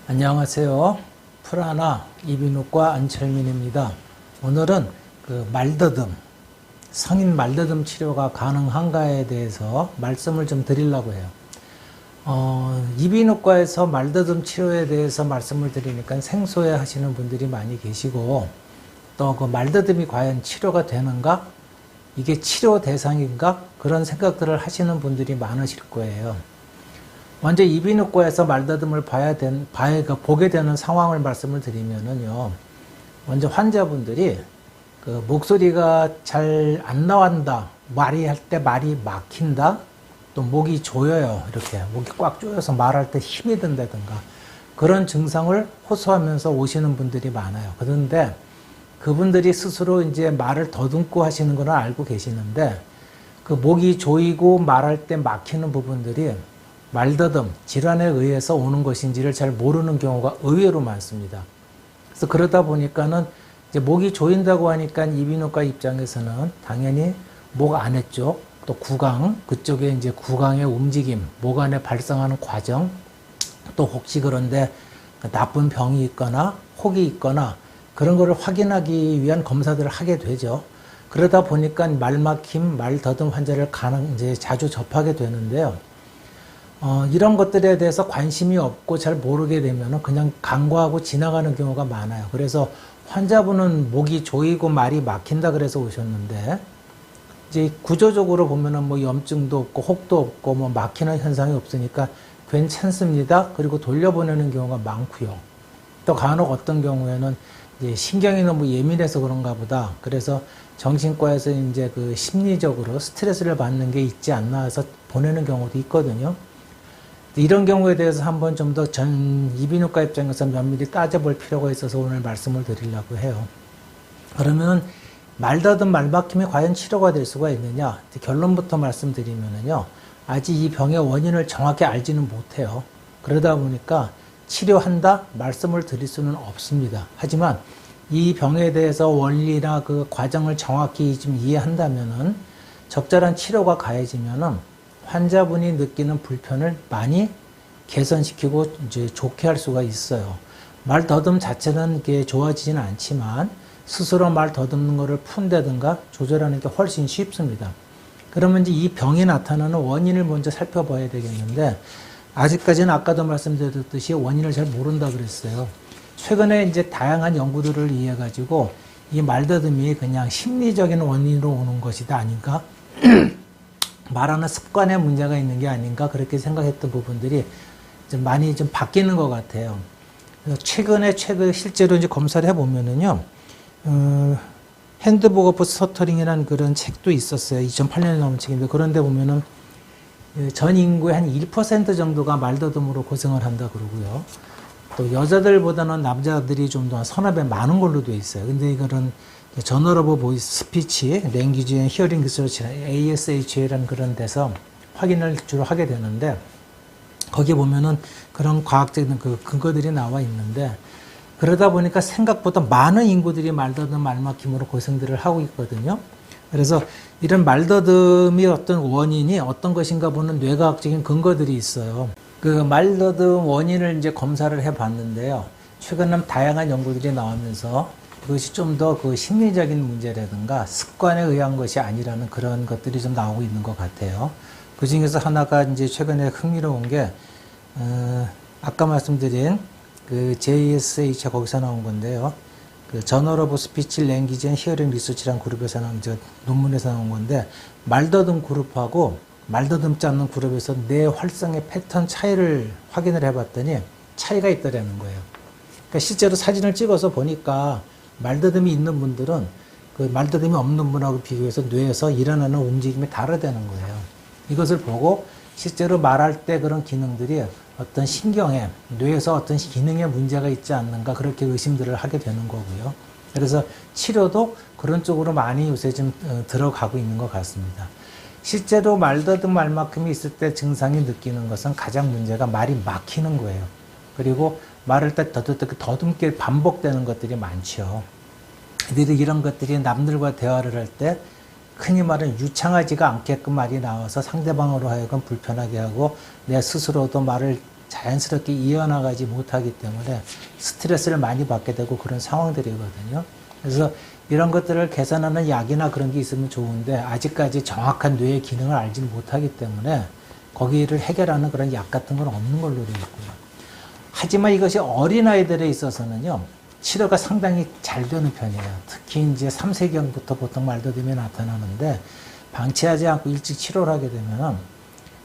안녕하세요. 프라나 이비인후과 안철민입니다. 오늘은 말더듬, 성인 말더듬 치료가 가능한가에 대해서 말씀을 좀 드리려고 해요. 이비인후과에서 말더듬 치료에 대해서 말씀을 드리니까 생소해 하시는 분들이 많이 계시고, 또 그 말더듬이 과연 치료가 되는가? 이게 치료 대상인가? 그런 생각들을 하시는 분들이 많으실 거예요. 먼저 이비인후과에서 말더듬을 보게 되는 상황을 말씀을 드리면은요. 먼저 환자분들이 그 목소리가 잘 안 나온다, 말이 할 때 말이 막힌다, 또 목이 조여요. 이렇게 목이 꽉 조여서 말할 때 힘이 든다든가 그런 증상을 호소하면서 오시는 분들이 많아요. 그런데 그분들이 스스로 이제 말을 더듬고 하시는 건 알고 계시는데, 그 목이 조이고 말할 때 막히는 부분들이 말더듬, 질환에 의해서 오는 것인지를 잘 모르는 경우가 의외로 많습니다. 그래서 그러다 보니까는 이제 목이 조인다고 하니까 이비인후과 입장에서는 당연히 목 아래쪽, 또 구강, 그쪽에 이제 구강의 움직임, 목 안에 발생하는 과정, 또 혹시 그런데 나쁜 병이 있거나 혹이 있거나 그런 거를 확인하기 위한 검사들을 하게 되죠. 그러다 보니까 말막힘, 말더듬 환자를 이제 자주 접하게 되는데요. 이런 것들에 대해서 관심이 없고 잘 모르게 되면 그냥 간과하고 지나가는 경우가 많아요. 그래서 환자분은 목이 조이고 말이 막힌다 그래서 오셨는데, 이제 구조적으로 보면은 뭐 염증도 없고 혹도 없고 뭐 막히는 현상이 없으니까 괜찮습니다. 그리고 돌려보내는 경우가 많고요. 또 간혹 어떤 경우에는 이제 신경이 너무 예민해서 그런가 보다. 그래서 정신과에서 이제 그 심리적으로 스트레스를 받는 게 있지 않나 해서 보내는 경우도 있거든요. 이런 경우에 대해서 한번 좀 더 전 이비인후과 입장에서 면밀히 따져볼 필요가 있어서 오늘 말씀을 드리려고 해요. 그러면 말더듬, 말막힘이 과연 치료가 될 수가 있느냐? 결론부터 말씀드리면은요, 아직 이 병의 원인을 정확히 알지는 못해요. 그러다 보니까 치료한다 말씀을 드릴 수는 없습니다. 하지만 이 병에 대해서 원리나 그 과정을 정확히 좀 이해한다면은 적절한 치료가 가해지면은 환자분이 느끼는 불편을 많이 개선시키고 이제 좋게 할 수가 있어요. 말 더듬 자체는 이게 좋아지지는 않지만 스스로 말 더듬는 것을 푼다든가 조절하는 게 훨씬 쉽습니다. 그러면 이제 이 병이 나타나는 원인을 먼저 살펴봐야 되겠는데, 아직까지는 아까도 말씀드렸듯이 원인을 잘 모른다 그랬어요. 최근에 이제 다양한 연구들을 이해 가지고 이 말더듬이 그냥 심리적인 원인으로 오는 것이다 아닌가? 말하는 습관에 문제가 있는 게 아닌가 그렇게 생각했던 부분들이 좀 많이 좀 바뀌는 것 같아요. 최근에 실제로 이제 검사를 해보면은요, 핸드북 오브 스터터링이라는 그런 책도 있었어요. 2008년에 나온 책인데, 그런데 보면은 전 인구의 한 1% 정도가 말더듬으로 고생을 한다 그러고요. 또 여자들보다는 남자들이 좀 더 서너 배 많은 걸로 돼 있어요. 근데 이거는 저널 오브 보이스 스피치, 랭귀지 앤 히어링 리서치, ASHA라는 그런 데서 확인을 주로 하게 되는데, 거기 보면은 그런 과학적인 그 근거들이 나와 있는데, 그러다 보니까 생각보다 많은 인구들이 말더듬, 말막힘으로 고생들을 하고 있거든요. 그래서 이런 말더듬이 어떤 원인이 어떤 것인가 보는 뇌과학적인 근거들이 있어요. 그 말더듬 원인을 이제 검사를 해 봤는데요. 최근에 다양한 연구들이 나오면서 그것이 좀 더 그 심리적인 문제라든가 습관에 의한 것이 아니라는 그런 것들이 좀 나오고 있는 것 같아요. 그 중에서 하나가 이제 최근에 흥미로운 게, 아까 말씀드린 그 JSH 거기서 나온 건데요. 그 저널 오브 스피치 랭귀지 앤 히어링 리서치라는 그룹에서 나온 논문에서 나온 건데, 말더듬 그룹하고 말더듬 짰는 그룹에서 뇌 활성의 패턴 차이를 확인을 해봤더니 차이가 있더라는 거예요. 그러니까 실제로 사진을 찍어서 보니까 말더듬이 있는 분들은 그 말더듬이 없는 분하고 비교해서 뇌에서 일어나는 움직임이 다르다는 거예요. 이것을 보고 실제로 말할 때 그런 기능들이 어떤 신경에, 뇌에서 어떤 기능에 문제가 있지 않는가 그렇게 의심들을 하게 되는 거고요. 그래서 치료도 그런 쪽으로 많이 요새 좀 들어가고 있는 것 같습니다. 실제로 말더듬, 말막힘이 있을 때 증상이 느끼는 것은 가장 문제가 말이 막히는 거예요. 그리고 말을 때 더듬게 반복되는 것들이 많죠. 이런 것들이 남들과 대화를 할 때 흔히 말하는 유창하지가 않게끔 말이 나와서 상대방으로 하여금 불편하게 하고 내 스스로도 말을 자연스럽게 이어나가지 못하기 때문에 스트레스를 많이 받게 되고 그런 상황들이거든요. 그래서 이런 것들을 개선하는 약이나 그런 게 있으면 좋은데 아직까지 정확한 뇌의 기능을 알지 못하기 때문에 거기를 해결하는 그런 약 같은 건 없는 걸로 되어 있고요. 하지만 이것이 어린아이들에 있어서는요, 치료가 상당히 잘 되는 편이에요. 특히 이제 3세경부터 보통 말더듬이 나타나는데 방치하지 않고 일찍 치료를 하게 되면은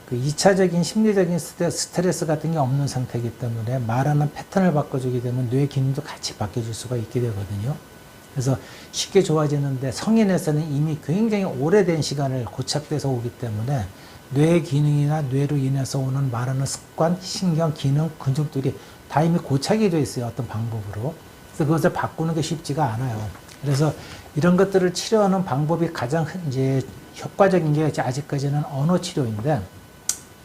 그 2차적인 심리적인 스트레스 같은 게 없는 상태이기 때문에 말하는 패턴을 바꿔주게 되면 뇌 기능도 같이 바뀌어줄 수가 있게 되거든요. 그래서 쉽게 좋아지는데 성인에서는 이미 굉장히 오래된 시간을 고착돼서 오기 때문에 뇌의 기능이나 뇌로 인해서 오는 말하는 습관, 신경, 기능, 근육들이 다 이미 고착이 되어 있어요. 어떤 방법으로. 그래서 그것을 바꾸는 게 쉽지가 않아요. 그래서 이런 것들을 치료하는 방법이 가장 이제 효과적인 게 아직까지는 언어 치료인데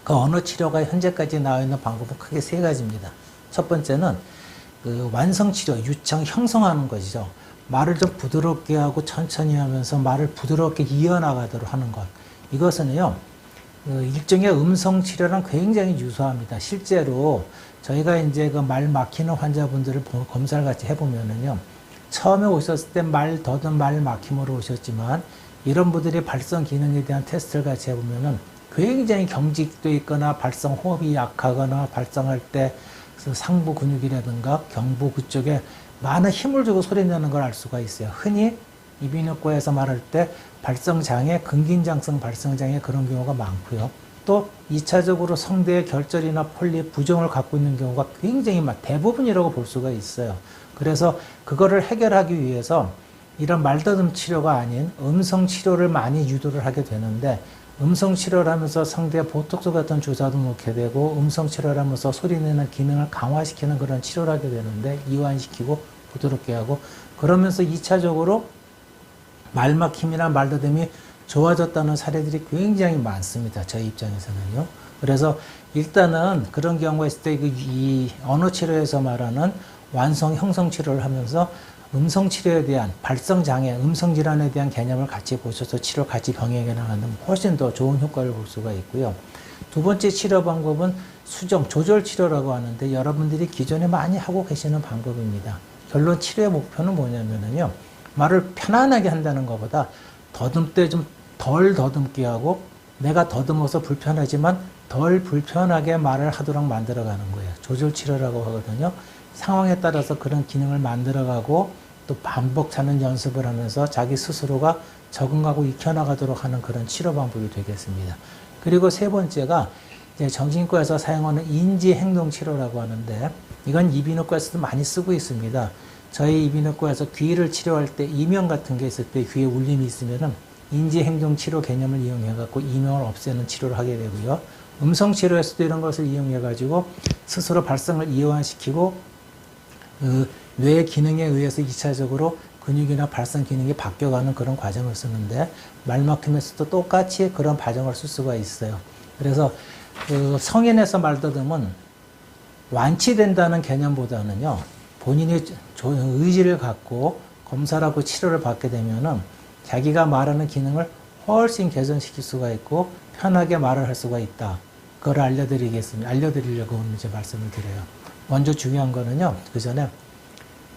그 언어 치료가 현재까지 나와 있는 방법은 크게 세 가지입니다. 첫 번째는 그 완성 치료, 유창 형성하는 것이죠. 말을 좀 부드럽게 하고 천천히 하면서 말을 부드럽게 이어나가도록 하는 것. 이것은요, 일종의 음성 치료랑 굉장히 유사합니다. 실제로 저희가 이제 그 말 막히는 환자분들을 검사를 같이 해보면은요, 처음에 오셨을 때 말 더듬 말 막힘으로 오셨지만 이런 분들이 발성 기능에 대한 테스트를 같이 해보면은 굉장히 경직돼 있거나 발성 호흡이 약하거나 발성할 때 상부 근육이라든가 경부 그쪽에 많은 힘을 주고 소리 내는 걸 알 수가 있어요. 흔히 이비인후과에서 말할 때 발성장애, 근긴장성 발성장애 그런 경우가 많고요. 또 2차적으로 성대의 결절이나 폴립, 부종을 갖고 있는 경우가 굉장히 대부분이라고 볼 수가 있어요. 그래서 그거를 해결하기 위해서 이런 말더듬 치료가 아닌 음성 치료를 많이 유도를 하게 되는데 음성 치료를 하면서 성대에 보톡스 같은 주사도 놓게 되고 음성 치료를 하면서 소리내는 기능을 강화시키는 그런 치료를 하게 되는데 이완시키고 부드럽게 하고 그러면서 2차적으로 말막힘이나 말더듬이 좋아졌다는 사례들이 굉장히 많습니다. 저희 입장에서는요. 그래서 일단은 그런 경우가 있을 때 이 언어 치료에서 말하는 완성 형성 치료를 하면서 음성 치료에 대한 발성 장애, 음성 질환에 대한 개념을 같이 보셔서 치료 같이 병행해 나가는 훨씬 더 좋은 효과를 볼 수가 있고요. 두 번째 치료 방법은 수정, 조절 치료라고 하는데 여러분들이 기존에 많이 하고 계시는 방법입니다. 결론 치료의 목표는 뭐냐면요. 말을 편안하게 한다는 것보다 더듬 때 좀 덜 더듬게 하고 내가 더듬어서 불편하지만 덜 불편하게 말을 하도록 만들어가는 거예요. 조절 치료라고 하거든요. 상황에 따라서 그런 기능을 만들어가고 또 반복하는 연습을 하면서 자기 스스로가 적응하고 익혀나가도록 하는 그런 치료 방법이 되겠습니다. 그리고 세 번째가 이제 정신과에서 사용하는 인지행동치료라고 하는데 이건 이비인후과에서도 많이 쓰고 있습니다. 저희 이비인후과에서 귀를 치료할 때 이명 같은 게 있을 때 귀에 울림이 있으면은 인지행동치료 개념을 이용해갖고 이명을 없애는 치료를 하게 되고요. 음성치료에서도 이런 것을 이용해가지고 스스로 발성을 이완시키고 뇌의 기능에 의해서 2차적으로 근육이나 발성 기능이 바뀌어가는 그런 과정을 쓰는데 말막힘에서도 똑같이 그런 과정을 쓸 수가 있어요. 그래서 성인에서 말더듬은 완치된다는 개념보다는요. 본인이 의지를 갖고 검사를 하고 치료를 받게 되면은 자기가 말하는 기능을 훨씬 개선시킬 수가 있고 편하게 말을 할 수가 있다. 그걸 알려드리려고 이제 말씀을 드려요. 먼저 중요한 거는요. 그 전에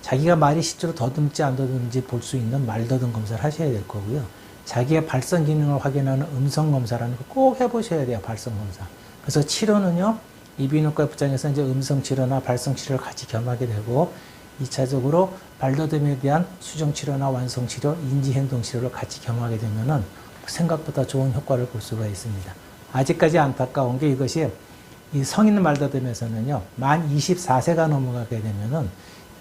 자기가 말이 실제로 더듬지 안 더듬지 볼 수 있는 말더듬 검사를 하셔야 될 거고요. 자기의 발성 기능을 확인하는 음성 검사라는 거 꼭 해보셔야 돼요. 발성 검사. 그래서 치료는요. 이비인후과 입장에서 이제 음성 치료나 발성 치료를 같이 겸하게 되고 2차적으로 말더듬에 대한 수정 치료나 완성 치료, 인지 행동 치료를 같이 겸하게 되면은 생각보다 좋은 효과를 볼 수가 있습니다. 아직까지 안타까운 게 이것이 이 성인 말더듬에서는요. 만 24세가 넘어가게 되면은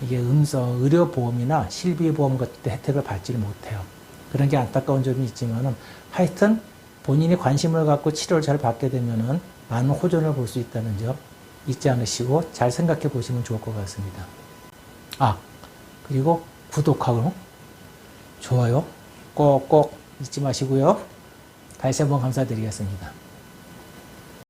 이게 의료보험이나 실비보험 같은 데 혜택을 받지를 못해요. 그런 게 안타까운 점이 있지만은 하여튼 본인이 관심을 갖고 치료를 잘 받게 되면은 많은 호전을 볼 수 있다는 점 잊지 않으시고 잘 생각해 보시면 좋을 것 같습니다. 그리고 구독하고 좋아요 꼭꼭 잊지 마시고요. 다시 한번 감사드리겠습니다.